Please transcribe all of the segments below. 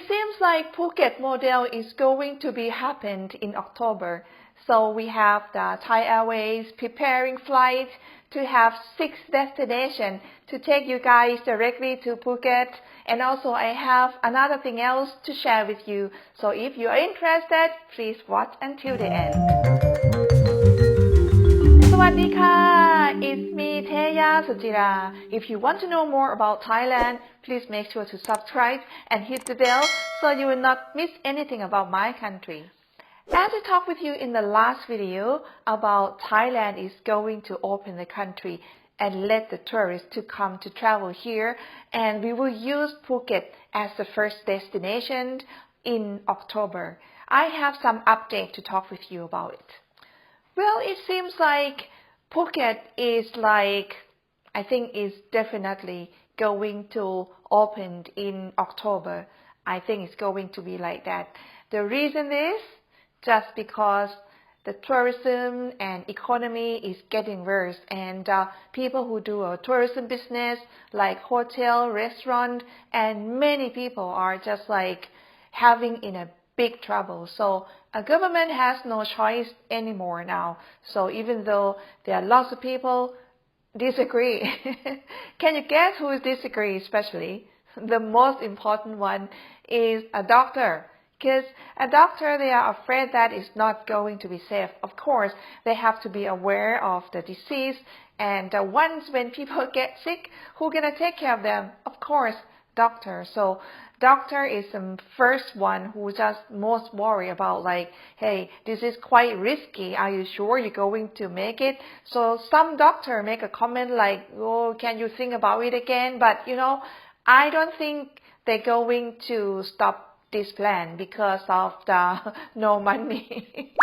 It seems like Phuket model is going to be happened in October. So we have the Thai Airways preparing flight to have 6 destinations to take you guys directly to Phuket. And also I have another thing else to share with you. So if you are interested, please watch until the end. สวัสดีค่ะ It's me Teya Suchira. If you want to know more about Thailand, please make sure to subscribe and hit the bell so you will not miss anything about my country. As I talked with you in the last video about Thailand is going to open the country and let the tourists to come to travel here, and we will use Phuket as the first destination in October. I have some update to talk with you about it. Well, it seems like Phuket is I think is definitely going to open in October. I think it's going to be like that. The reason is just because the tourism and economy is getting worse, and people who do a tourism business like hotel, restaurant, and many people are just having in a big trouble. So a government has no choice anymore now. So even though there are lots of people disagree, can you guess who disagree especially? The most important one is a doctor. Because a doctor, they are afraid that it's not going to be safe. Of course, they have to be aware of the disease. And once when people get sick, who's going to take care of them? Of course, doctor. So doctor is the first one who just most worry about hey, this is quite risky. Are you sure you're going to make it? So some doctor make a comment like, oh, can you think about it again? But I don't think they're going to stop this plan because of the no money.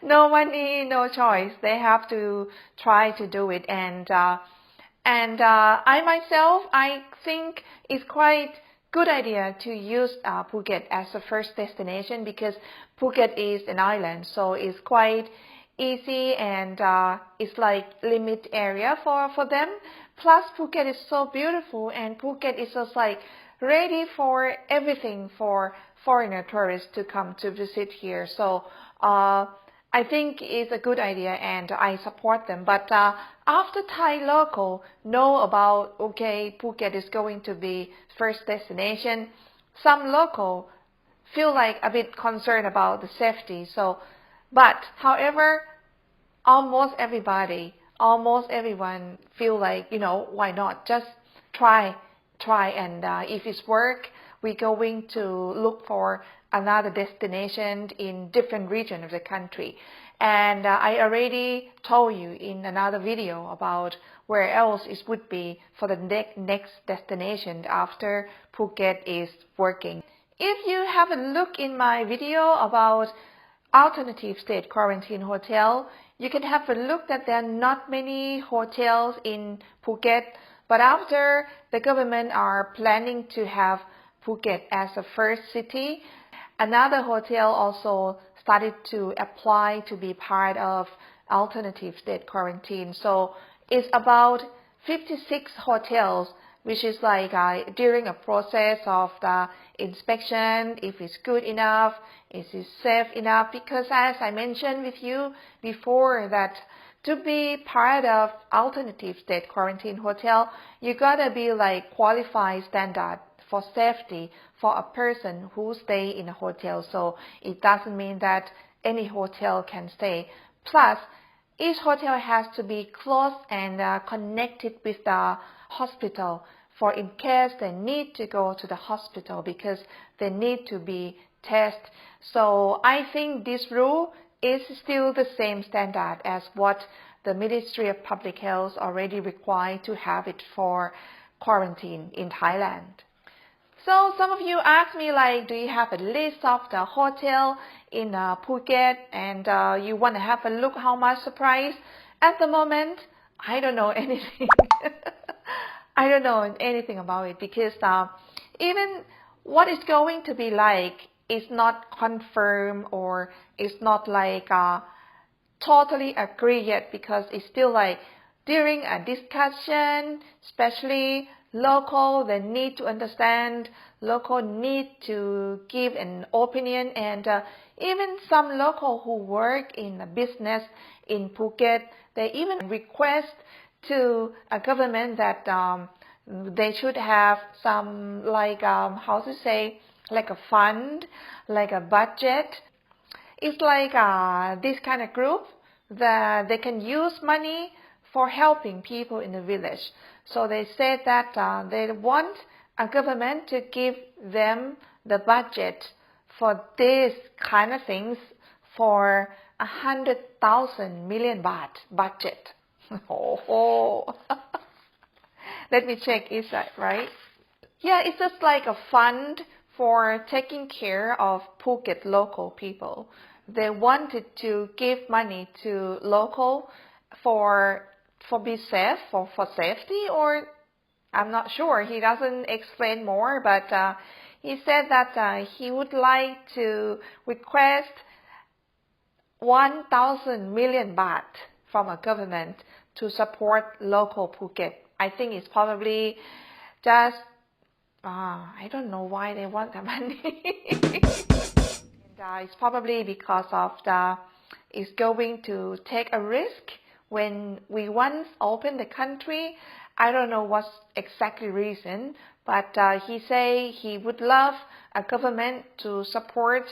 No money, no choice. They have to try to do it. And I myself, I think it's quite good idea to use Phuket as the first destination because Phuket is an island, so it's quite easy and it's like limit area for them. Plus Phuket is so beautiful, and Phuket is just ready for everything for foreigner tourists to come to visit here. So I think it's a good idea and I support them. But after Thai local know about, okay, Phuket is going to be first destination, some local feel a bit concerned about the safety. But however, almost everyone feel why not? Just try and if it's work, we're going to look for another destination in different region of the country. And I already told you in another video about where else it would be for the next destination after Phuket is working. If you have a look in my video about alternative state quarantine hotel, you can have a look that there are not many hotels in Phuket. But after the government are planning to have Phuket as the first city, another hotel also started to apply to be part of alternative state quarantine. So it's about 56 hotels, which is during a process of the inspection, if it's good enough, is it safe enough? Because as I mentioned with you before that to be part of alternative state quarantine hotel, you gotta be qualified standard for safety for a person who stay in a hotel. So it doesn't mean that any hotel can stay. Plus, each hotel has to be close and connected with the hospital for in case they need to go to the hospital because they need to be tested. So I think this rule is still the same standard as what the Ministry of Public Health already required to have it for quarantine in Thailand. So some of you ask me do you have a list of the hotel in Phuket and you want to have a look how much the price? At the moment, I don't know anything. I don't know anything about it because even what it's going to be is not confirmed or it's not totally agree yet because it's still during a discussion, especially local, they need to understand, local need to give an opinion, and even some local who work in a business in Phuket, they even request to a government that they should have some like how to say, like a fund, like a budget. It's like this kind of group that they can use money for helping people in the village. So they said that they want a government to give them the budget for this kind of things for 100,000 million baht budget. Oh, let me check, is that right? Yeah, it's just like a fund for taking care of Phuket local people. They wanted to give money to local for be safe, for safety, or I'm not sure. He doesn't explain more, but he said that he would like to request 1,000 million baht from a government to support local Phuket. I think it's probably just, I don't know why they want the money. And it's probably because of it's going to take a risk when we once open the country. I don't know what's exactly reason, but he say he would love a government to support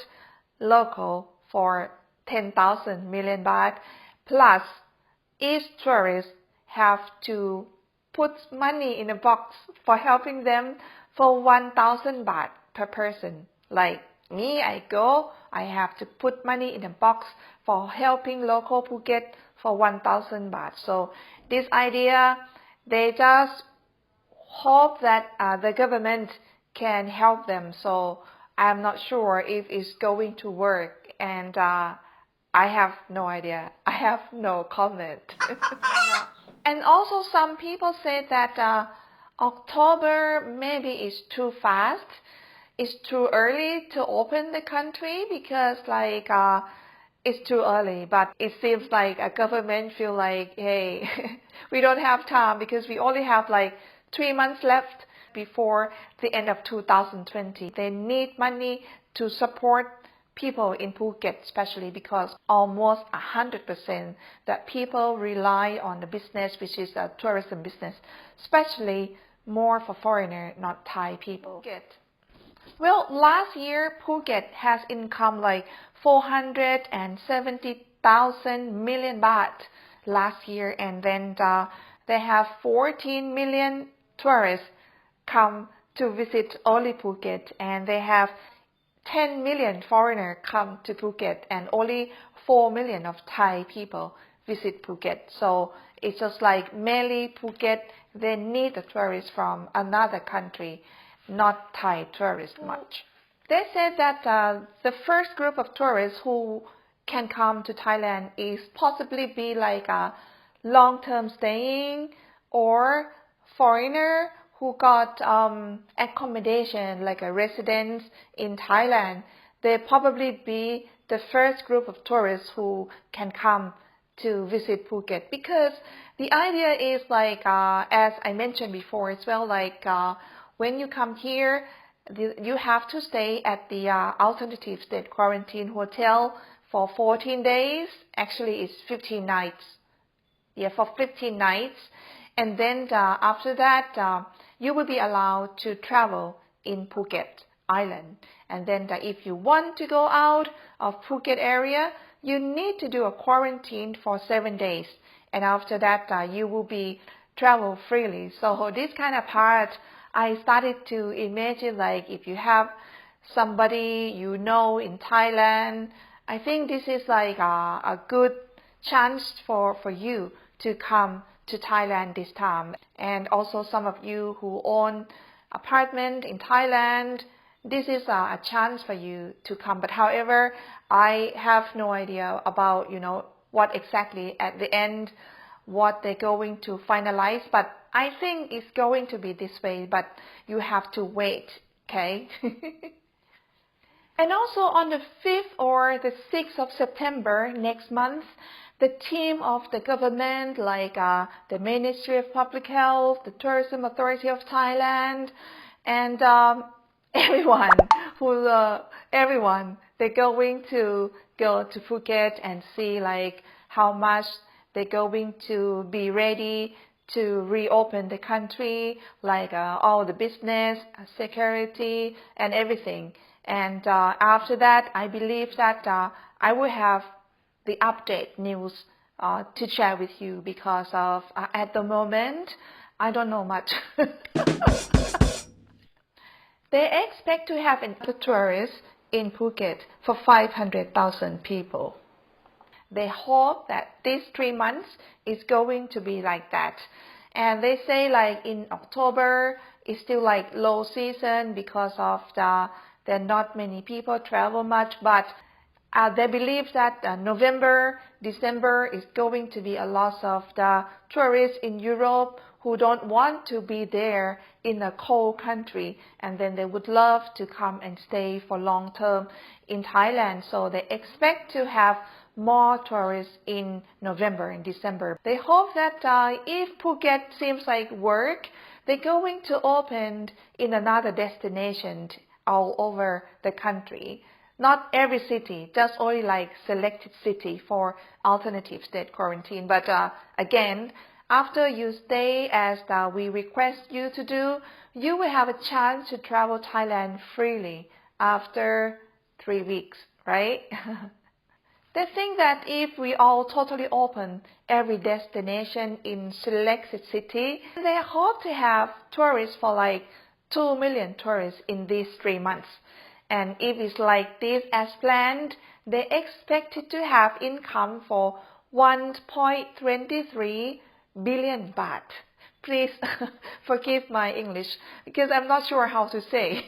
local for 10,000 million baht, plus each tourist have to put money in a box for helping them for 1,000 baht per person. Like me, I go, I have to put money in a box for helping local Phuket for 1,000 baht. So this idea, they just hope that the government can help them. So I'm not sure if it's going to work, and I have no idea. I have no comment. And also some people say that October maybe is too fast. It's too early to open the country because like it's too early. But it seems like a government feel like, hey, we don't have time because we only have like 3 months left before the end of 2020. They need money to support people in Phuket, especially because almost 100% that people rely on the business, which is a tourism business, especially more for foreigner, not Thai people. Well, last year Phuket has income like 470,000 million baht last year, and then they have 14 million tourists come to visit only Phuket, and they have 10 million foreigners come to Phuket, and only 4 million of Thai people visit Phuket. So it's just like mainly Phuket, they need the tourists from another country, not Thai tourists much. They said that the first group of tourists who can come to Thailand is possibly be like a long-term staying or foreigner who got accommodation like a residence in Thailand. They probably be the first group of tourists who can come to visit Phuket, because the idea is like as I mentioned before as well, like when you come here, you have to stay at the alternative state quarantine hotel for 14 days. Actually, it's 15 nights. Yeah, for 15 nights. And then after that, you will be allowed to travel in Phuket Island. And then if you want to go out of Phuket area, you need to do a quarantine for 7 days. And after that, you will be travel freely. So this kind of part, I started to imagine like if you have somebody you know in Thailand, I think this is like a good chance for you to come to Thailand this time. And also some of you who own apartment in Thailand, this is a chance for you to come. But however, I have no idea about, what exactly at the end, what they're going to finalize. But I think it's going to be this way, but you have to wait, okay? And also on the 5th or the 6th of September next month, the team of the government, like the Ministry of Public Health, the Tourism Authority of Thailand, and everyone they're going to go to Phuket and see like how much they're going to be ready to reopen the country, like all the business, security, and everything. And after that, I believe that I will have the update news to share with you, because of at the moment I don't know much. They expect to have another tourist in Phuket for 500,000 people. They hope that these 3 months is going to be like that. And they say like in October it's still like low season because of there are not many people travel much, but they believe that November, December is going to be a lot of the tourists in Europe who don't want to be there in a cold country, and then they would love to come and stay for long term in Thailand. So they expect to have more tourists in November and December. They hope that if Phuket seems like work, they're going to open in another destination all over the country. Not every city, just only like selected city for alternative state quarantine. But again, after you stay as we request you to do, you will have a chance to travel Thailand freely after 3 weeks, right? They think that if we all totally open every destination in selected city, they hope to have tourists for like 2 million tourists in these 3 months. And if it's like this as planned, they expected to have income for 1.23 billion baht. Please forgive my English, because I'm not sure how to say.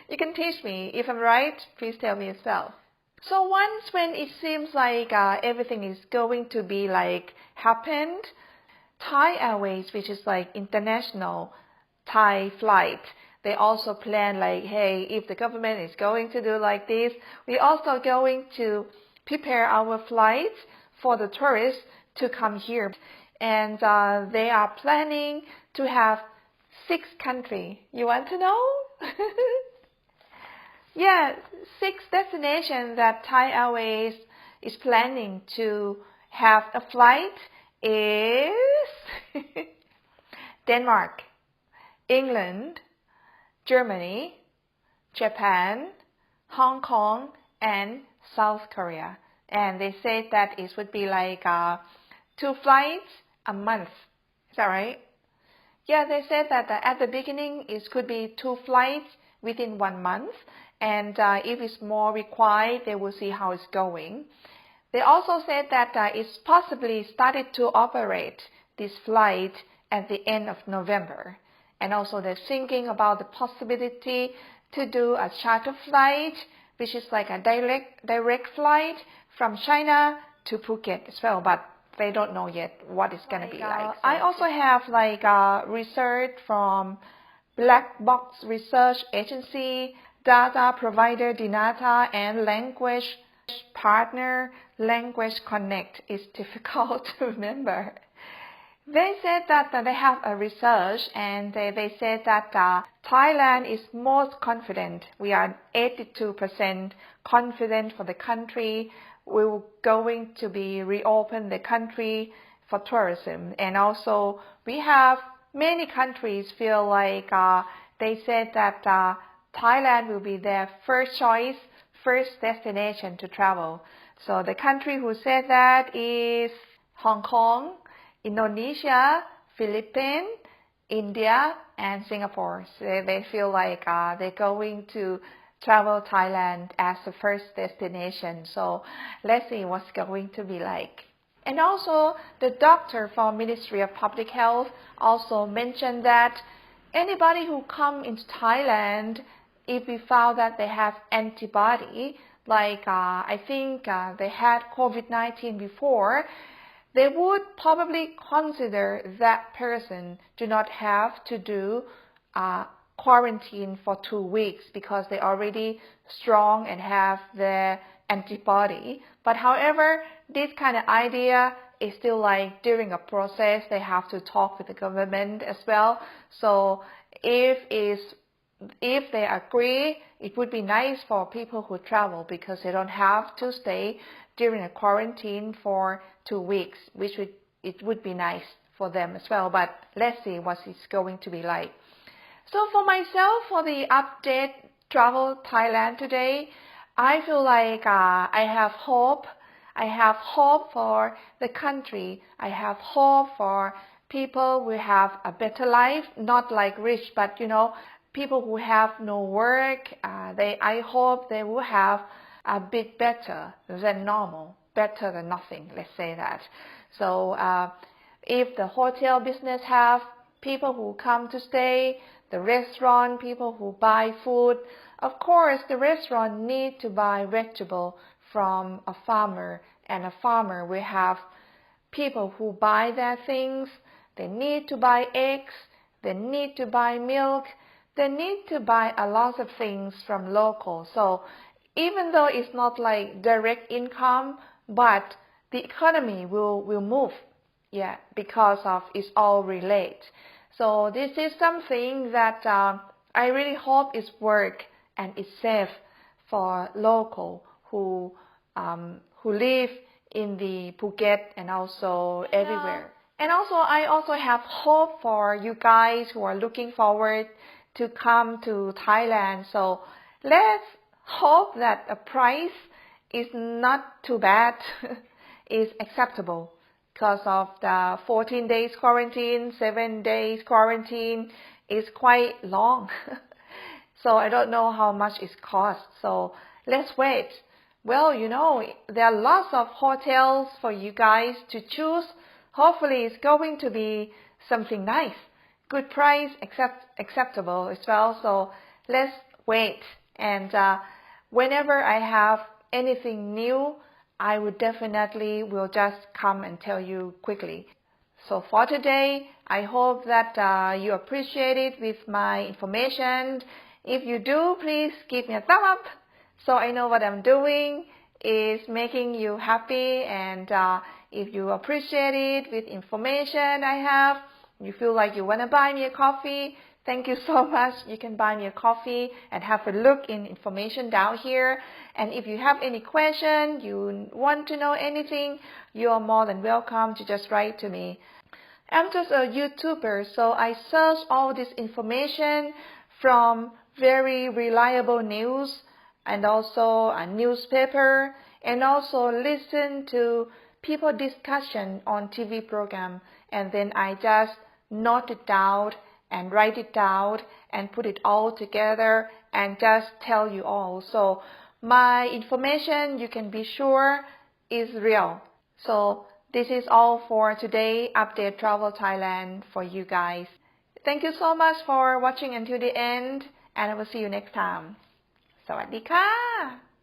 You can teach me. If I'm right, please tell me as well. So once when it seems like everything is going to be like happened, Thai Airways, which is like international Thai flight, they also plan like, hey, if the government is going to do like this, we also going to prepare our flights for the tourists to come here. And they are planning to have 6 countries. You want to know? Yeah, 6 destinations that Thai Airways is planning to have a flight is Denmark, England, Germany, Japan, Hong Kong, and South Korea. And they said that it would be like 2 flights a month. Is that right? Yeah, they said that at the beginning it could be 2 flights within 1 month. And if it's more required, they will see how it's going. They also said that it's possibly started to operate this flight at the end of November. And also they're thinking about the possibility to do a charter flight, which is like a direct flight from China to Phuket as well. But they don't know yet what it's going to be like. So I also have like research from Black Box Research Agency, data provider Dinata, and language partner Language Connect. It's difficult to remember. They said that they have a research, and they said that Thailand is most confident. We are 82% confident for the country. We're going to be reopen the country for tourism. And also we have many countries feel like they said that Thailand will be their first choice, first destination to travel. So the country who said that is Hong Kong, Indonesia, Philippines, India, and Singapore. So they feel like they're going to travel Thailand as the first destination. So let's see what's going to be like. And also the doctor from Ministry of Public Health also mentioned that anybody who come into Thailand, if we found that they have antibody, like I think they had COVID-19 before, they would probably consider that person do not have to do quarantine for 2 weeks because they already strong and have their antibody. But however, this kind of idea is still like during a process. They have to talk with the government as well. So if they agree, it would be nice for people who travel because they don't have to stay during a quarantine for 2 weeks, it would be nice for them as well. But let's see what it's going to be like. So for myself, for the update travel Thailand today, I feel like I have hope. I have hope for the country. I have hope for people who have a better life, not like rich, but people who have no work. I hope they will have a bit better than normal, better than nothing, let's say that. So if the hotel business have people who come to stay, the restaurant, people who buy food, of course the restaurant need to buy vegetable from a farmer, and a farmer will have people who buy their things. They need to buy eggs, they need to buy milk, they need to buy a lot of things from local. So even though it's not like direct income, but the economy will move, because of it's all related. So this is something that I really hope is work and is safe for local who live in the Phuket and also everywhere. And also I also have hope for you guys who are looking forward to come to Thailand. So let's hope that the price is not too bad, is acceptable, because of the 14 days quarantine, 7 days quarantine is quite long. So I don't know how much it costs. So let's wait. Well, there are lots of hotels for you guys to choose. Hopefully it's going to be something nice, good price, acceptable as well. So let's wait. And whenever I have anything new, I would definitely will just come and tell you quickly. So for today, I hope that you appreciate it with my information. If you do, please give me a thumb up so I know what I'm doing is making you happy. And if you appreciate it with information I have, you feel like you want to buy me a coffee, thank you so much. You can buy me a coffee and have a look in information down here. And if you have any question, you want to know anything, you are more than welcome to just write to me. I'm just a YouTuber, so I search all this information from very reliable news and also a newspaper, and also listen to people discussion on TV program, and then I just note it down and write it down and put it all together and just tell you all. So my information, you can be sure, is real. So this is all for today, Update Travel Thailand for you guys. Thank you so much for watching until the end, and I will see you next time. สวัสดีค่ะ